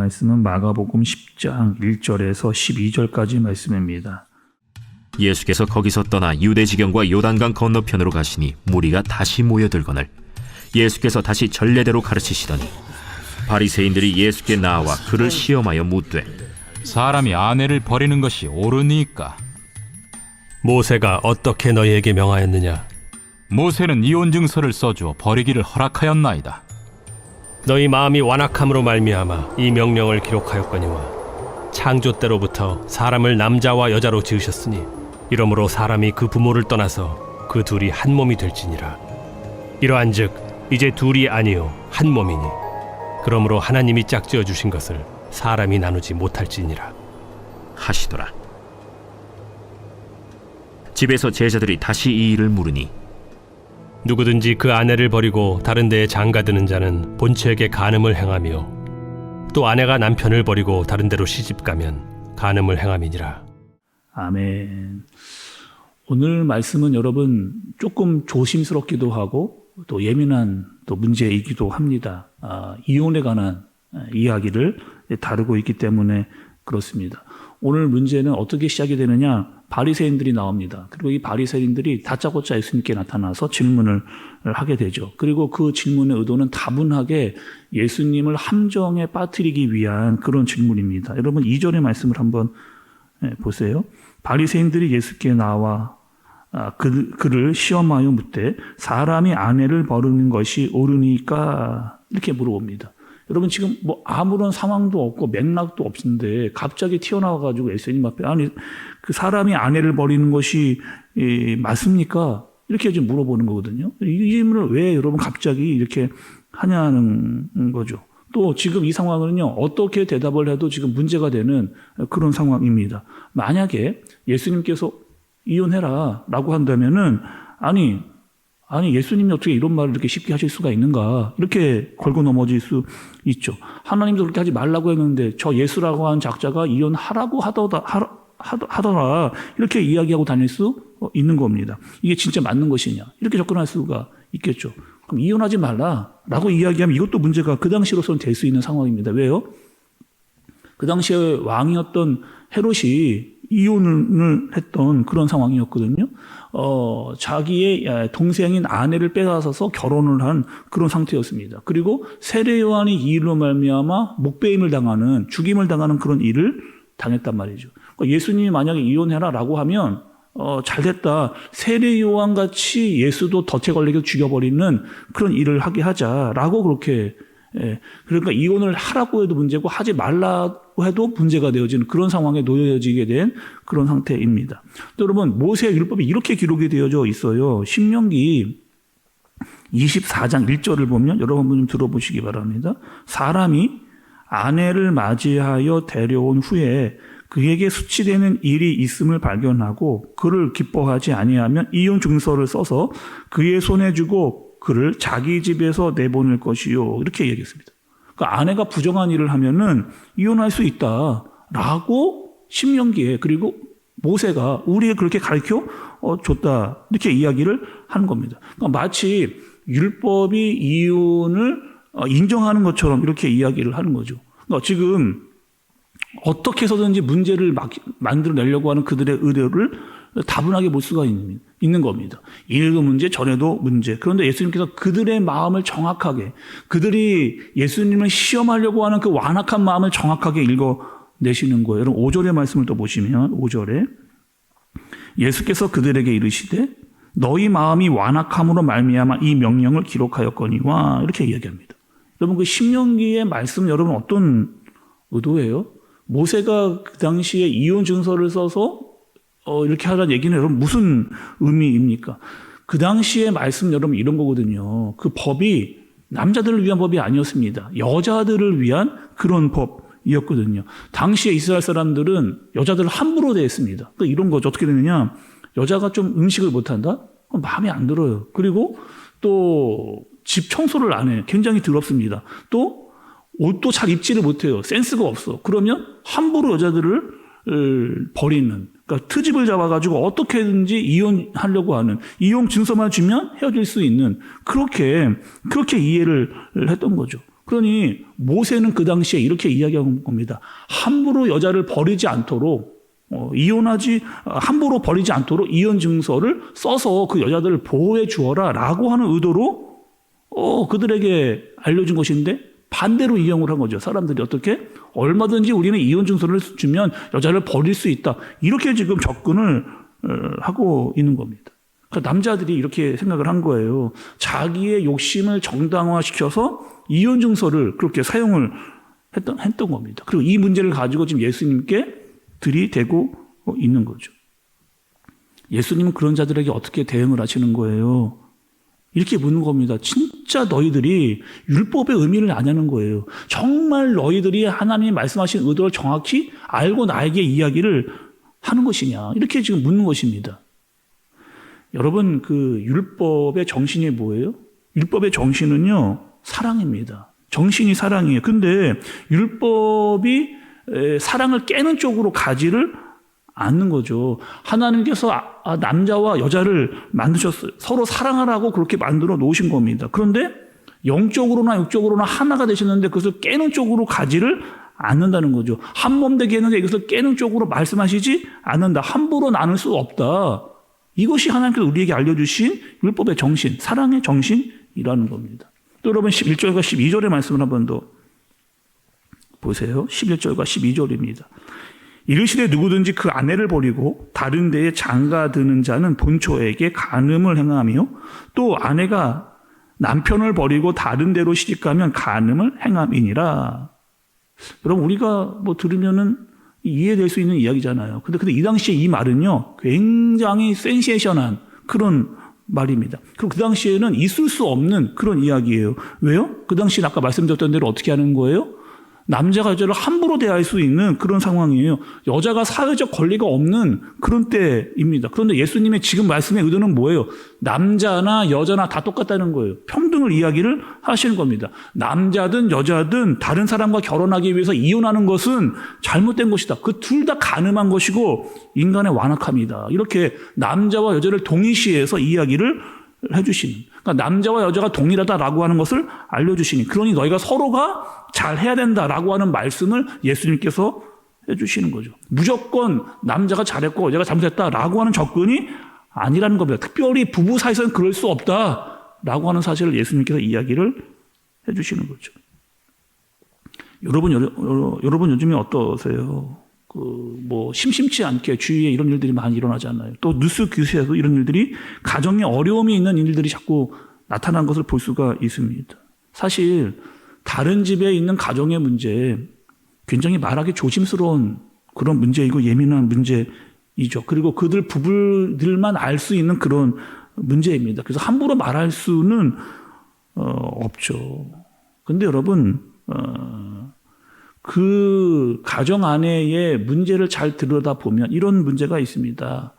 말씀은 마가복음 10장 1절에서 12절까지 말씀입니다. 예수께서 거기서 떠나 유대 지경과 요단강 건너편으로 가시니 무리가 다시 모여들거늘 예수께서 다시 전례대로 가르치시더니 바리새인들이 예수께 나와 그를 시험하여 묻되 사람이 아내를 버리는 것이 옳으니까? 모세가 어떻게 너희에게 명하였느냐? 모세는 이혼 증서를 써주어 버리기를 허락하였나이다. 너희 마음이 완악함으로 말미암아 이 명령을 기록하였거니와 창조 때로부터 사람을 남자와 여자로 지으셨으니 이러므로 사람이 그 부모를 떠나서 그 둘이 한 몸이 될지니라. 이러한즉 이제 둘이 아니요 한 몸이니 그러므로 하나님이 짝지어 주신 것을 사람이 나누지 못할지니라 하시더라. 집에서 제자들이 다시 이 일을 물으니 누구든지 그 아내를 버리고 다른 데에 장가드는 자는 본처에게 간음을 행하며 또 아내가 남편을 버리고 다른 데로 시집가면 간음을 행함이니라. 아멘. 오늘 말씀은 여러분 조금 조심스럽기도 하고 또 예민한 또 문제이기도 합니다. 이혼에 관한 이야기를 다루고 있기 때문에 그렇습니다. 오늘 문제는 어떻게 시작이 되느냐? 바리새인들이 나옵니다. 그리고 이 바리새인들이 다짜고짜 예수님께 나타나서 질문을 하게 되죠. 그리고 그 질문의 의도는 다분하게 예수님을 함정에 빠뜨리기 위한 그런 질문입니다. 여러분 2절의 말씀을 한번 보세요. 바리새인들이 예수께 나와 그를 시험하여 묻되 사람이 아내를 버리는 것이 옳으니까 이렇게 물어봅니다. 여러분 지금 뭐 아무런 상황도 없고 맥락도 없는데 갑자기 튀어나와가지고 예수님 앞에 아니 그 사람이 아내를 버리는 것이 맞습니까? 이렇게 좀 물어보는 거거든요. 이 질문을 왜 여러분 갑자기 이렇게 하냐는 거죠. 또 지금 이 상황은요 어떻게 대답을 해도 지금 문제가 되는 그런 상황입니다. 만약에 예수님께서 이혼해라 라고 한다면은 아니 예수님이 어떻게 이런 말을 이렇게 쉽게 하실 수가 있는가 이렇게 걸고 넘어질 수 있죠. 하나님도 그렇게 하지 말라고 했는데 저 예수라고 하는 작자가 이혼하라고 하더라 이렇게 이야기하고 다닐 수 있는 겁니다. 이게 진짜 맞는 것이냐 이렇게 접근할 수가 있겠죠. 그럼 이혼하지 말라라고 이야기하면 이것도 문제가 그 당시로서는 될 수 있는 상황입니다. 왜요? 그 당시에 왕이었던 헤롯이 이혼을 했던 그런 상황이었거든요. 자기의 동생인 아내를 빼앗아서 결혼을 한 그런 상태였습니다. 그리고 세례 요한이 이 일로 말미암아 목배임을 당하는 죽임을 당하는 그런 일을 당했단 말이죠. 그러니까 예수님이 만약에 이혼해라라고 하면 잘됐다. 세례 요한 같이 예수도 덫에 걸리게 죽여버리는 그런 일을 하게 하자라고 그렇게 그러니까 이혼을 하라고 해도 문제고 하지 말라고 해도 문제가 되어지는 그런 상황에 놓여지게 된 그런 상태입니다. 또 여러분 모세의 율법이 이렇게 기록이 되어져 있어요. 신명기 24장 1절을 보면 여러분 한번 좀 들어보시기 바랍니다. 사람이 아내를 맞이하여 데려온 후에 그에게 수치되는 일이 있음을 발견하고 그를 기뻐하지 아니하면 이혼 증서를 써서 그의 손에 주고 그를 자기 집에서 내보낼 것이요. 이렇게 얘기했습니다. 그러니까 아내가 부정한 일을 하면은 이혼할 수 있다라고 신명기에 그리고 모세가 우리에게 그렇게 가르쳐 줬다. 이렇게 이야기를 하는 겁니다. 그러니까 마치 율법이 이혼을 인정하는 것처럼 이렇게 이야기를 하는 거죠. 그러니까 지금 어떻게 해서든지 문제를 만들어내려고 하는 그들의 의도를 다분하게 볼 수가 있는 겁니다. 이래도 문제, 저래도 문제. 그런데 예수님께서 그들의 마음을 정확하게, 그들이 예수님을 시험하려고 하는 그 완악한 마음을 정확하게 읽어내시는 거예요. 여러분 5절의 말씀을 또 보시면 5절에 예수께서 그들에게 이르시되 너희 마음이 완악함으로 말미암아 이 명령을 기록하였거니와 이렇게 이야기합니다. 여러분 그 신명기의 말씀 여러분 어떤 의도예요? 모세가 그 당시에 이혼 증서를 써서 이렇게 하라는 얘기는 여러분 무슨 의미입니까? 그 당시의 말씀 여러분 이런 거거든요. 그 법이 남자들을 위한 법이 아니었습니다. 여자들을 위한 그런 법이었거든요. 당시에 이스라엘 사람들은 여자들을 함부로 대했습니다. 그러니까 이런 거죠. 어떻게 되느냐? 여자가 좀 음식을 못한다? 그럼 마음에 안 들어요. 그리고 또 집 청소를 안 해. 굉장히 더럽습니다. 또 옷도 잘 입지를 못해요. 센스가 없어. 그러면 함부로 여자들을 버리는, 그러니까 트집을 잡아가지고 어떻게든지 이혼하려고 하는, 이혼 증서만 주면 헤어질 수 있는 그렇게 이해를 했던 거죠. 그러니 모세는 그 당시에 이렇게 이야기한 겁니다. 함부로 여자를 버리지 않도록 함부로 버리지 않도록 이혼 증서를 써서 그 여자들을 보호해 주어라 라고 하는 의도로 그들에게 알려준 것인데 반대로 이용을 한 거죠. 사람들이 어떻게 얼마든지 우리는 이혼 증서를 주면 여자를 버릴 수 있다. 이렇게 지금 접근을 하고 있는 겁니다. 그러니까 남자들이 이렇게 생각을 한 거예요. 자기의 욕심을 정당화시켜서 이혼 증서를 그렇게 사용을 했던 겁니다. 그리고 이 문제를 가지고 지금 예수님께 들이대고 있는 거죠. 예수님은 그런 자들에게 어떻게 대응을 하시는 거예요? 이렇게 묻는 겁니다. 진짜 너희들이 율법의 의미를 아냐는 거예요. 정말 너희들이 하나님이 말씀하신 의도를 정확히 알고 나에게 이야기를 하는 것이냐. 이렇게 지금 묻는 것입니다. 여러분, 그 율법의 정신이 뭐예요? 율법의 정신은요, 사랑입니다. 정신이 사랑이에요. 근데 율법이 사랑을 깨는 쪽으로 가지를 않는 거죠. 하나님께서 남자와 여자를 만드셨어요. 서로 사랑하라고 그렇게 만들어 놓으신 겁니다. 그런데 영적으로나 육적으로나 하나가 되셨는데 그것을 깨는 쪽으로 가지를 않는다는 거죠. 한 몸 되게 했는데 이것을 깨는 쪽으로 말씀하시지 않는다. 함부로 나눌 수 없다. 이것이 하나님께서 우리에게 알려주신 율법의 정신, 사랑의 정신이라는 겁니다. 또 여러분 11절과 12절의 말씀을 한 번 더 보세요. 11절과 12절입니다. 이르시되 누구든지 그 아내를 버리고 다른 데에 장가드는 자는 본처에게 간음을 행하며 또 아내가 남편을 버리고 다른 데로 시집가면 간음을 행함이니라. 여러분 우리가 들으면은 이해될 수 있는 이야기잖아요. 근데 이 당시에 이 말은요 굉장히 센세이션한 그런 말입니다. 그리고 그 당시에는 있을 수 없는 그런 이야기예요. 왜요? 그 당시에 아까 말씀드렸던 대로 어떻게 하는 거예요? 남자가 여자를 함부로 대할 수 있는 그런 상황이에요. 여자가 사회적 권리가 없는 그런 때입니다. 그런데 예수님의 지금 말씀의 의도는 뭐예요? 남자나 여자나 다 똑같다는 거예요. 평등을 이야기를 하시는 겁니다. 남자든 여자든 다른 사람과 결혼하기 위해서 이혼하는 것은 잘못된 것이다. 그 둘 다 가늠한 것이고 인간의 완악함이다. 이렇게 남자와 여자를 동일시해서 이야기를 해주시는. 그러니까 남자와 여자가 동일하다라고 하는 것을 알려주시니. 그러니 너희가 서로가 잘 해야 된다라고 하는 말씀을 예수님께서 해주시는 거죠. 무조건 남자가 잘했고 여자가 잘못했다라고 하는 접근이 아니라는 겁니다. 특별히 부부 사이에서는 그럴 수 없다라고 하는 사실을 예수님께서 이야기를 해주시는 거죠. 여러분 요즘에 어떠세요? 심심치 않게 주위에 이런 일들이 많이 일어나잖아요. 또 뉴스 기사에도 이런 일들이 가정에 어려움이 있는 일들이 자꾸 나타난 것을 볼 수가 있습니다. 사실 다른 집에 있는 가정의 문제 굉장히 말하기 조심스러운 그런 문제이고 예민한 문제이죠. 그리고 그들 부부들만 알 수 있는 그런 문제입니다. 그래서 함부로 말할 수는 없죠. 근데 여러분 그 가정 안에의 문제를 잘 들여다보면 이런 문제가 있습니다.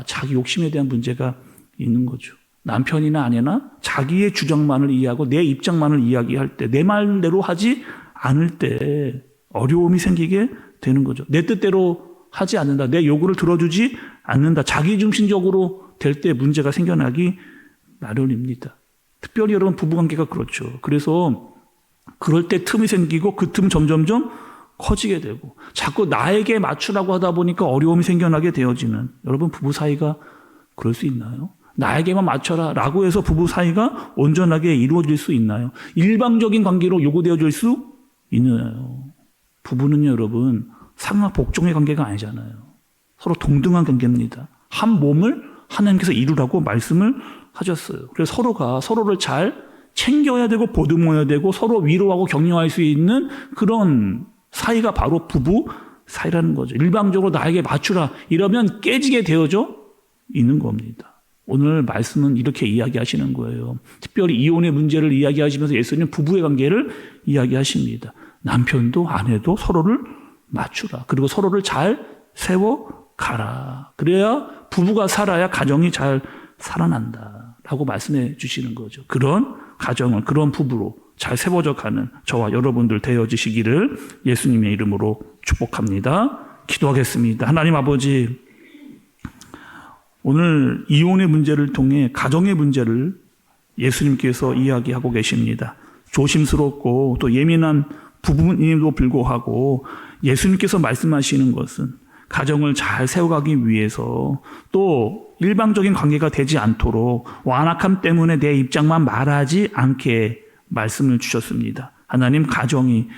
자기 욕심에 대한 문제가 있는 거죠. 남편이나 아내나 자기의 주장만을 이해하고 내 입장만을 이야기할 때 내 말대로 하지 않을 때 어려움이 생기게 되는 거죠. 내 뜻대로 하지 않는다. 내 요구를 들어주지 않는다. 자기중심적으로 될 때 문제가 생겨나기 마련입니다. 특별히 여러분 부부관계가 그렇죠. 그래서 그럴 때 틈이 생기고 그 틈 점점점 커지게 되고 자꾸 나에게 맞추라고 하다 보니까 어려움이 생겨나게 되어지는 여러분 부부 사이가 그럴 수 있나요? 나에게만 맞춰라 라고 해서 부부 사이가 온전하게 이루어질 수 있나요? 일방적인 관계로 요구되어질 수 있나요? 부부는요 여러분 상하 복종의 관계가 아니잖아요. 서로 동등한 관계입니다. 한 몸을 하나님께서 이루라고 말씀을 하셨어요. 그래서 서로가 서로를 잘 챙겨야 되고 보듬어야 되고 서로 위로하고 격려할 수 있는 그런 사이가 바로 부부 사이라는 거죠. 일방적으로 나에게 맞추라 이러면 깨지게 되어져 있는 겁니다. 오늘 말씀은 이렇게 이야기하시는 거예요. 특별히 이혼의 문제를 이야기하시면서 예수님은 부부의 관계를 이야기하십니다. 남편도 아내도 서로를 맞추라. 그리고 서로를 잘 세워가라. 그래야 부부가 살아야 가정이 잘 살아난다 라고 말씀해 주시는 거죠. 그런 가정을 그런 부부로 잘 세워져 가는 저와 여러분들 되어지시기를 예수님의 이름으로 축복합니다. 기도하겠습니다. 하나님 아버지, 오늘 이혼의 문제를 통해 가정의 문제를 예수님께서 이야기하고 계십니다. 조심스럽고 또 예민한 부분임에도 불구하고 예수님께서 말씀하시는 것은 가정을 잘 세워가기 위해서 또 일방적인 관계가 되지 않도록 완악함 때문에 내 입장만 말하지 않게 말씀을 주셨습니다. 하나님 가정이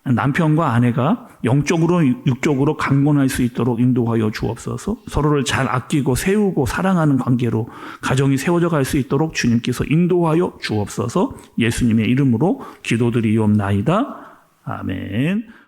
남편과 아내가 영적으로 육적으로 강건할 수 있도록 인도하여 주옵소서. 서로를 잘 아끼고 세우고 사랑하는 관계로 가정이 세워져 갈 수 있도록 주님께서 인도하여 주옵소서. 예수님의 이름으로 기도드리옵나이다. 아멘.